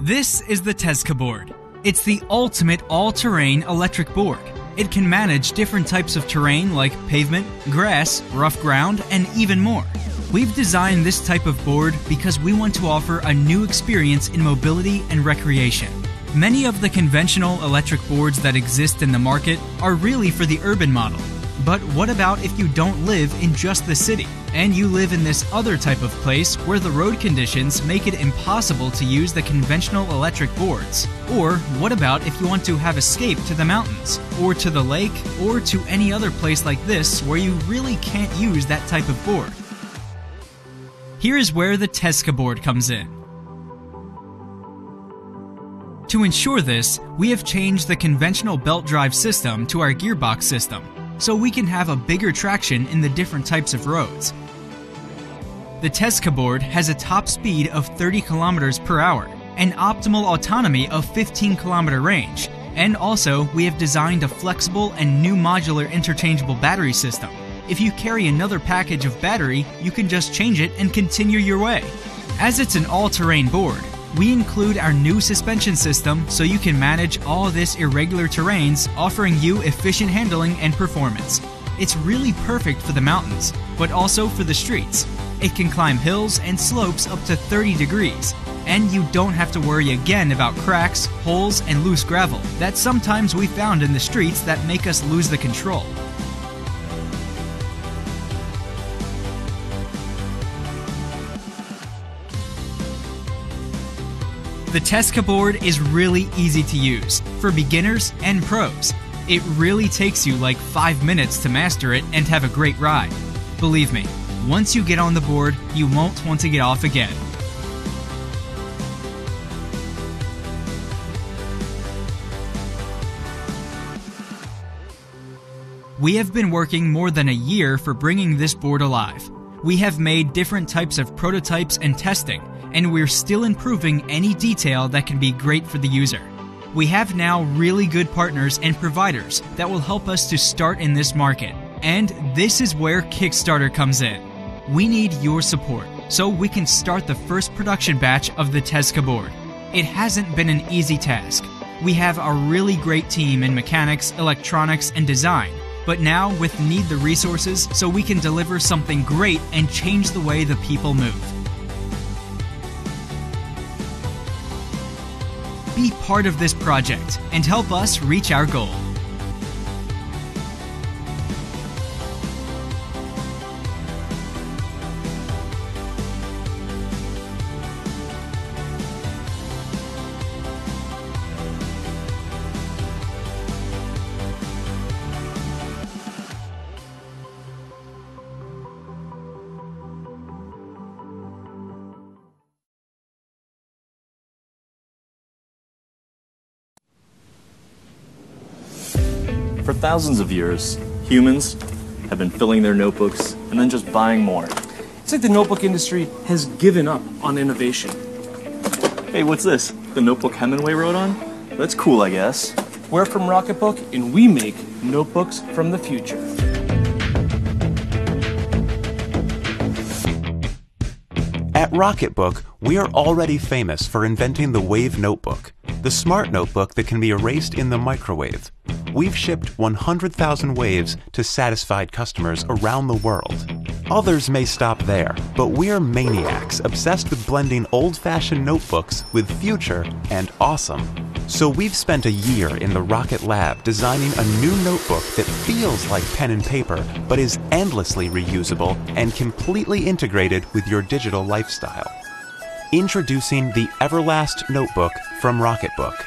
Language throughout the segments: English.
This is the TEZCA Board. It's the ultimate all-terrain electric board. It can manage different types of terrain like pavement, grass, rough ground, and even more. We've designed this type of board because we want to offer a new experience in mobility and recreation. Many of the conventional electric boards that exist in the market are really for the urban model. But what about if you don't live in just the city, and you live in this other type of place where the road conditions make it impossible to use the conventional electric boards? Or what about if you want to have escape to the mountains, or to the lake, or to any other place like this where you really can't use that type of board? Here is where the TEZCA Board comes in. To ensure this, we have changed the conventional belt drive system to our gearbox system, so we can have a bigger traction in the different types of roads. The TEZCA Board has a top speed of 30 kilometers per hour, an optimal autonomy of 15 kilometer range, and also we have designed a flexible and new modular interchangeable battery system. If you carry another package of battery, you can just change it and continue your way. As it's an all-terrain board, we include our new suspension system so you can manage all this irregular terrains, offering you efficient handling and performance. It's really perfect for the mountains, but also for the streets. It can climb hills and slopes up to 30 degrees, and you don't have to worry again about cracks, holes, and loose gravel that sometimes we found in the streets that make us lose the control. The TEZCA Board is really easy to use for beginners and pros. It really takes you like 5 minutes to master it and have a great ride. Believe me, once you get on the board, you won't want to get off again. We have been working more than a year for bringing this board alive. We have made different types of prototypes and testing, and we're still improving any detail that can be great for the user. We have now really good partners and providers that will help us to start in this market. And this is where Kickstarter comes in. We need your support so we can start the first production batch of the TEZCA Board. It hasn't been an easy task. We have a really great team in mechanics, electronics, and design. But now we need the resources so we can deliver something great and change the way the people move. Be part of this project and help us reach our goal. For thousands of years, humans have been filling their notebooks and then just buying more. It's like the notebook industry has given up on innovation. Hey, what's this? The notebook Hemingway wrote on? That's cool, I guess. We're from Rocketbook, and we make notebooks from the future. At Rocketbook, we are already famous for inventing the Wave Notebook, the smart notebook that can be erased in the microwave. We've shipped 100,000 waves to satisfied customers around the world. Others may stop there, but we're maniacs obsessed with blending old-fashioned notebooks with future and awesome. So we've spent a year in the Rocket Lab designing a new notebook that feels like pen and paper, but is endlessly reusable and completely integrated with your digital lifestyle. Introducing the Everlast Notebook from Rocketbook.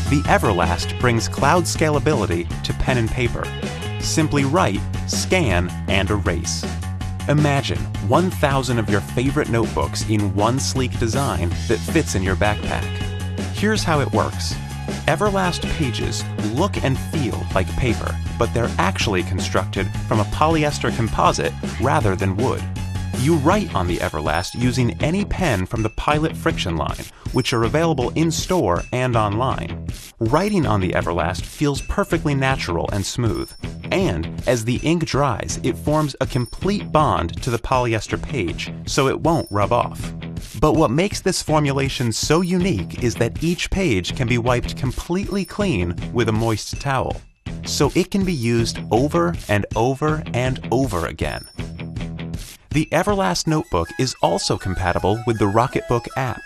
The Everlast brings cloud scalability to pen and paper. Simply write, scan, and erase. Imagine 1,000 of your favorite notebooks in one sleek design that fits in your backpack. Here's how it works. Everlast pages look and feel like paper, but they're actually constructed from a polyester composite rather than wood. You write on the Everlast using any pen from the Pilot Frixion line, which are available in-store and online. Writing on the Everlast feels perfectly natural and smooth, and as the ink dries, it forms a complete bond to the polyester page, so it won't rub off. But what makes this formulation so unique is that each page can be wiped completely clean with a moist towel, so it can be used over and over and over again. The Everlast Notebook is also compatible with the Rocketbook app,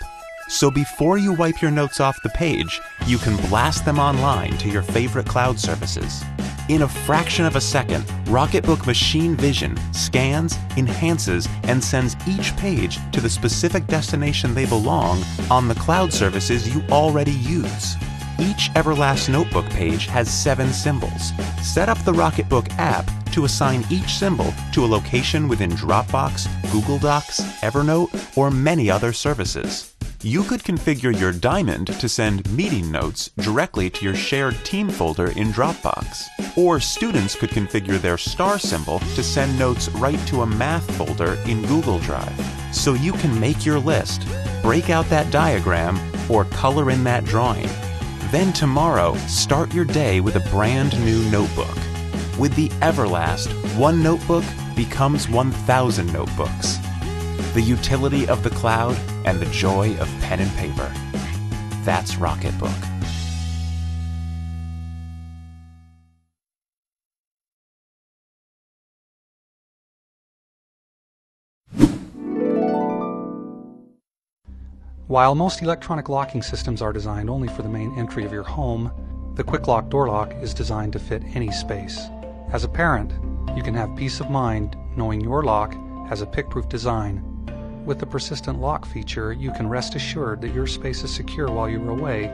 so before you wipe your notes off the page, you can blast them online to your favorite cloud services. In a fraction of a second, Rocketbook Machine Vision scans, enhances, and sends each page to the specific destination they belong on the cloud services you already use. Each Everlast Notebook page has 7 symbols. Set up the Rocketbook app to assign each symbol to a location within Dropbox, Google Docs, Evernote, or many other services. You could configure your diamond to send meeting notes directly to your shared team folder in Dropbox. Or students could configure their star symbol to send notes right to a math folder in Google Drive. So you can make your list, break out that diagram, or color in that drawing. Then tomorrow, start your day with a brand new notebook. With the Everlast, one notebook becomes 1,000 notebooks. The utility of the cloud and the joy of pen and paper. That's Rocketbook. While most electronic locking systems are designed only for the main entry of your home, the Quicklock Doorlock is designed to fit any space. As a parent, you can have peace of mind knowing your lock has a pick-proof design. With the persistent lock feature, you can rest assured that your space is secure while you're away,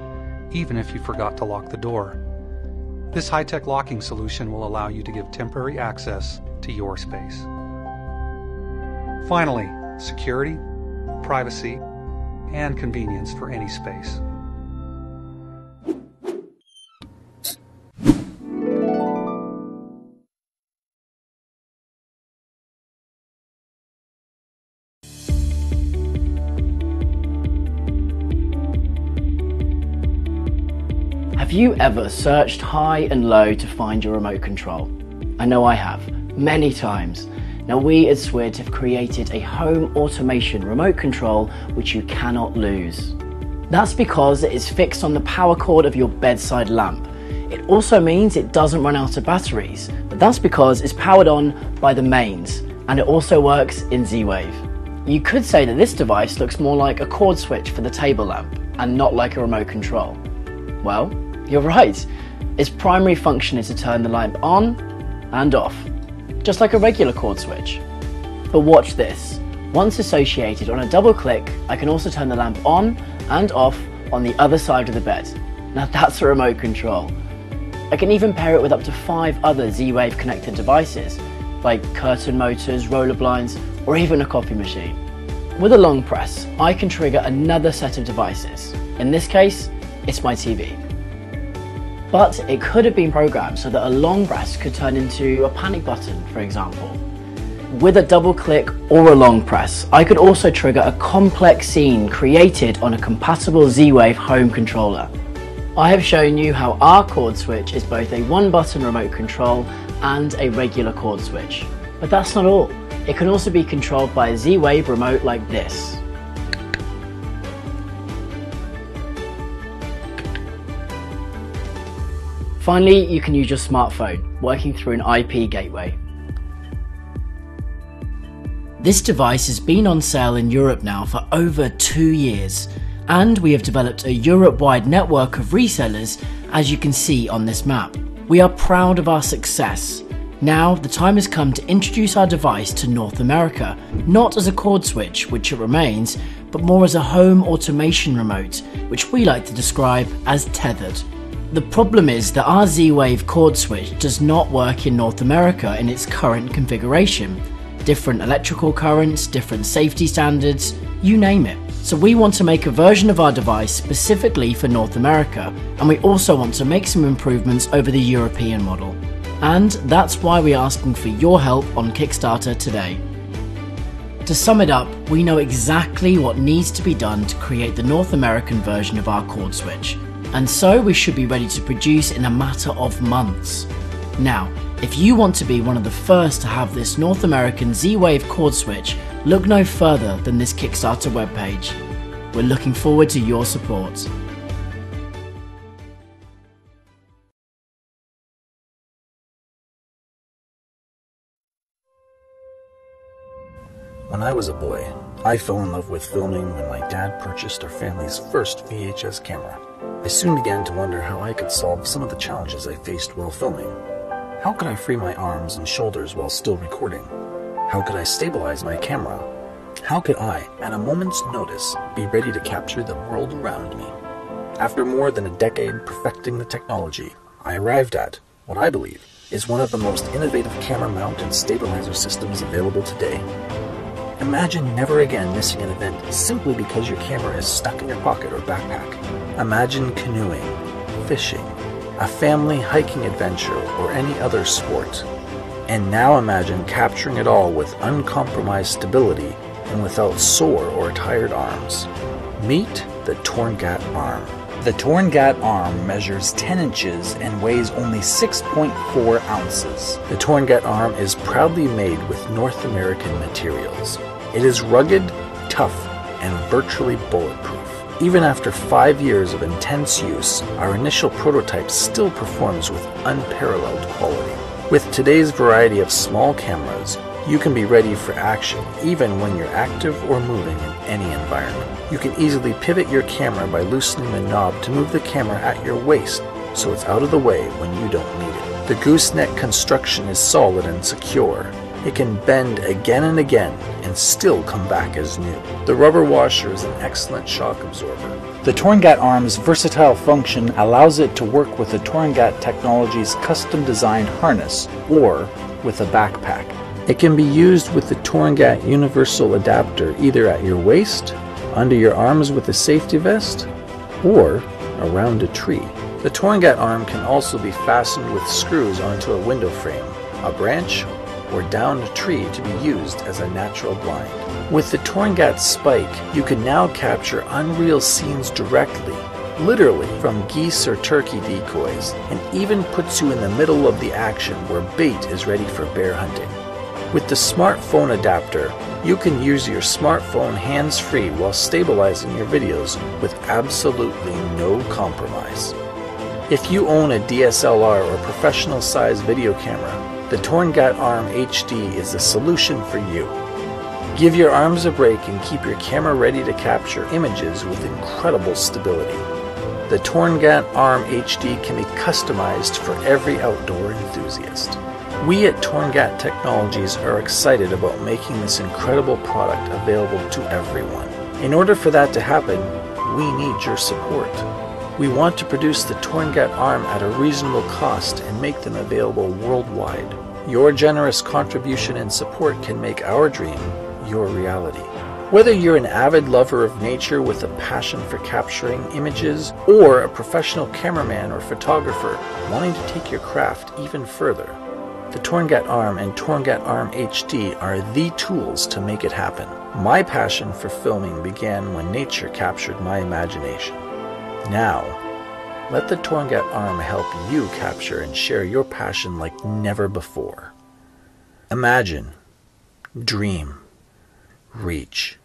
even if you forgot to lock the door. This high-tech locking solution will allow you to give temporary access to your space. Finally, security, privacy, and convenience for any space. Have you ever searched high and low to find your remote control? I know I have, many times. Now we at SWID have created a home automation remote control which you cannot lose. That's because it is fixed on the power cord of your bedside lamp. It also means it doesn't run out of batteries, but that's because it's powered on by the mains, and it also works in Z-Wave. You could say that this device looks more like a cord switch for the table lamp, and not like a remote control. Well, you're right. Its primary function is to turn the lamp on and off, just like a regular cord switch. But watch this. Once associated, on a double click, I can also turn the lamp on and off on the other side of the bed. Now that's a remote control. I can even pair it with up to 5 other Z-Wave connected devices, like curtain motors, roller blinds, or even a coffee machine. With a long press, I can trigger another set of devices. In this case, it's my TV. But it could have been programmed so that a long press could turn into a panic button, for example. With a double click or a long press, I could also trigger a complex scene created on a compatible Z-Wave home controller. I have shown you how our cord switch is both a one-button remote control and a regular cord switch. But that's not all. It can also be controlled by a Z-Wave remote like this. Finally, you can use your smartphone, working through an IP gateway. This device has been on sale in Europe now for over 2 years, and we have developed a Europe-wide network of resellers, as you can see on this map. We are proud of our success. Now, the time has come to introduce our device to North America, not as a cord switch, which it remains, but more as a home automation remote, which we like to describe as tethered. The problem is that our Z-Wave cord switch does not work in North America in its current configuration. Different electrical currents, different safety standards, you name it. So we want to make a version of our device specifically for North America, and we also want to make some improvements over the European model. And that's why we're asking for your help on Kickstarter today. To sum it up, we know exactly what needs to be done to create the North American version of our cord switch. And so we should be ready to produce in a matter of months. Now, If you want to be one of the first to have this North American Z-Wave cord switch, look no further than this Kickstarter webpage. We're looking forward to your support. When I was a boy, I fell in love with filming when my dad purchased our family's first VHS camera. I soon began to wonder how I could solve some of the challenges I faced while filming. How could I free my arms and shoulders while still recording? How could I stabilize my camera? How could I, at a moment's notice, be ready to capture the world around me? After more than a decade perfecting the technology, I arrived at what I believe is one of the most innovative camera mount and stabilizer systems available today. Imagine never again missing an event simply because your camera is stuck in your pocket or backpack. Imagine canoeing, fishing, a family hiking adventure, or any other sport. And now imagine capturing it all with uncompromised stability and without sore or tired arms. Meet the Torngat Arm. The Torngat Arm measures 10 inches and weighs only 6.4 ounces. The Torngat Arm is proudly made with North American materials. It is rugged, tough, and virtually bulletproof. Even after 5 years of intense use, our initial prototype still performs with unparalleled quality. With today's variety of small cameras, you can be ready for action even when you're active or moving in any environment. You can easily pivot your camera by loosening the knob to move the camera at your waist so it's out of the way when you don't need it. The gooseneck construction is solid and secure. It can bend again and again and still come back as new. The rubber washer is an excellent shock absorber. The Torngat Arm's versatile function allows it to work with the Torngat Technology's custom-designed harness or with a backpack. It can be used with the Torngat Universal Adapter either at your waist, under your arms with a safety vest, or around a tree. The Torngat Arm can also be fastened with screws onto a window frame, a branch, or down a tree to be used as a natural blind. With the Torngat Spike, you can now capture unreal scenes directly, literally from geese or turkey decoys, and even puts you in the middle of the action where bait is ready for bear hunting. With the smartphone adapter, you can use your smartphone hands-free while stabilizing your videos with absolutely no compromise. If you own a DSLR or professional-sized video camera, the Torngat Arm HD is the solution for you. Give your arms a break and keep your camera ready to capture images with incredible stability. The Torngat Arm HD can be customized for every outdoor enthusiast. We at Torngat Technologies are excited about making this incredible product available to everyone. In order for that to happen, we need your support. We want to produce the Torngat Arm at a reasonable cost and make them available worldwide. Your generous contribution and support can make our dream your reality. Whether you're an avid lover of nature with a passion for capturing images, or a professional cameraman or photographer wanting to take your craft even further, the Torngat Arm and Torngat Arm HD are the tools to make it happen. My passion for filming began when nature captured my imagination. Now, let the Torngat Arm help you capture and share your passion like never before. Imagine, dream, reach.